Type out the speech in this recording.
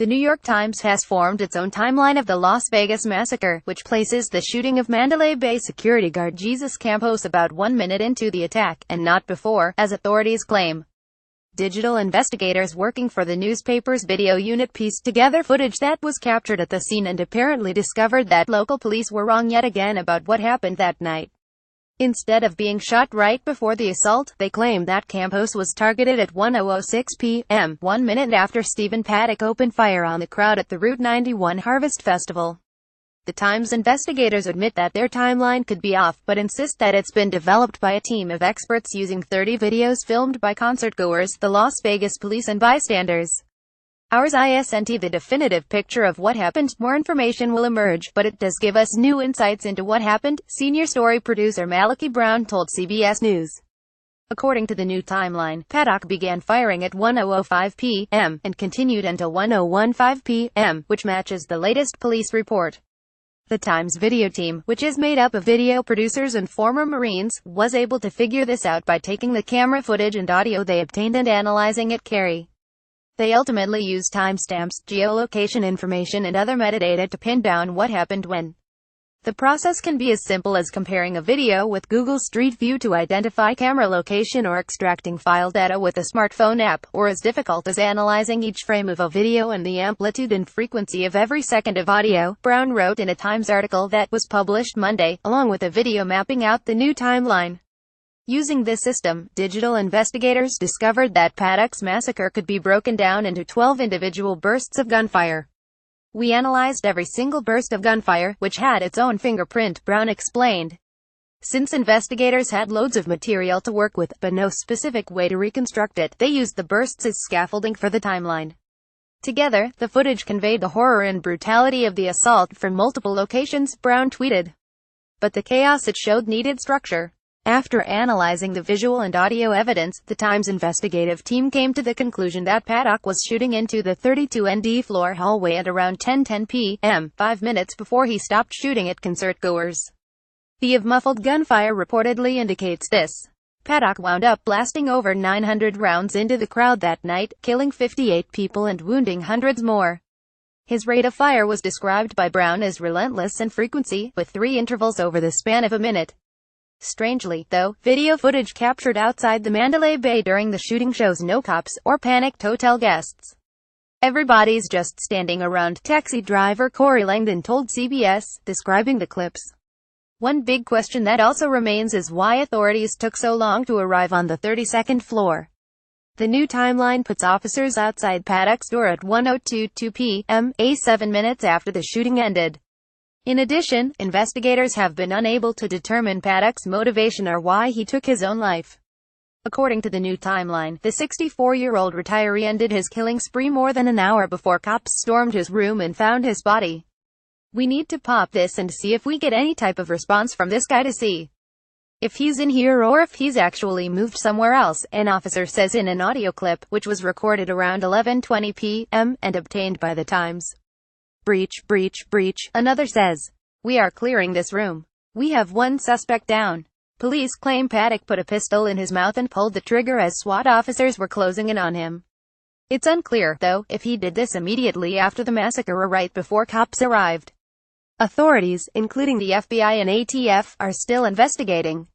The New York Times has formed its own timeline of the Las Vegas massacre, which places the shooting of Mandalay Bay security guard Jesus Campos about 1 minute into the attack, and not before, as authorities claim. Digital investigators working for the newspaper's video unit pieced together footage that was captured at the scene and apparently discovered that local police were wrong yet again about what happened that night. Instead of being shot right before the assault, they claim that Campos was targeted at 1:06 p.m., 1 minute after Stephen Paddock opened fire on the crowd at the Route 91 Harvest Festival. The Times investigators admit that their timeline could be off, but insist that it's been developed by a team of experts using 30 videos filmed by concertgoers, the Las Vegas police and bystanders. Ours isn't the definitive picture of what happened. More information will emerge, but it does give us new insights into what happened, senior story producer Malachi Brown told CBS News. According to the new timeline, Paddock began firing at 1:05 p.m. and continued until 1:15 p.m., which matches the latest police report. The Times video team, which is made up of video producers and former Marines, was able to figure this out by taking the camera footage and audio they obtained and analyzing it carefully. They ultimately used timestamps, geolocation information and other metadata to pin down what happened when. The process can be as simple as comparing a video with Google Street View to identify camera location or extracting file data with a smartphone app, or as difficult as analyzing each frame of a video and the amplitude and frequency of every second of audio, Brown wrote in a Times article that was published Monday, along with a video mapping out the new timeline. Using this system, digital investigators discovered that Paddock's massacre could be broken down into 12 individual bursts of gunfire. We analyzed every single burst of gunfire, which had its own fingerprint, Brown explained. Since investigators had loads of material to work with, but no specific way to reconstruct it, they used the bursts as scaffolding for the timeline. Together, the footage conveyed the horror and brutality of the assault from multiple locations, Brown tweeted. But the chaos it showed needed structure. After analyzing the visual and audio evidence, the Times investigative team came to the conclusion that Paddock was shooting into the 32ND floor hallway at around 10:10 p.m., 5 minutes before he stopped shooting at concertgoers. The of muffled gunfire reportedly indicates this. Paddock wound up blasting over 900 rounds into the crowd that night, killing 58 people and wounding hundreds more. His rate of fire was described by Brown as relentless in frequency, with 3 intervals over the span of a minute. Strangely, though, video footage captured outside the Mandalay Bay during the shooting shows no cops or panicked hotel guests. Everybody's just standing around, taxi driver Corey Langdon told CBS, describing the clips. One big question that also remains is why authorities took so long to arrive on the 32nd floor. The new timeline puts officers outside Paddock's door at 1:02 p.m., 7 minutes after the shooting ended. In addition, investigators have been unable to determine Paddock's motivation or why he took his own life. According to the new timeline, the 64-year-old retiree ended his killing spree more than an hour before cops stormed his room and found his body. We need to pop this and see if we get any type of response from this guy to see if he's in here or if he's actually moved somewhere else, an officer says in an audio clip, which was recorded around 11:20 p.m. and obtained by the Times. Breach, breach, breach, another says. We are clearing this room. We have one suspect down. Police claim Paddock put a pistol in his mouth and pulled the trigger as SWAT officers were closing in on him. It's unclear, though, if he did this immediately after the massacre or right before cops arrived. Authorities, including the FBI and ATF, are still investigating.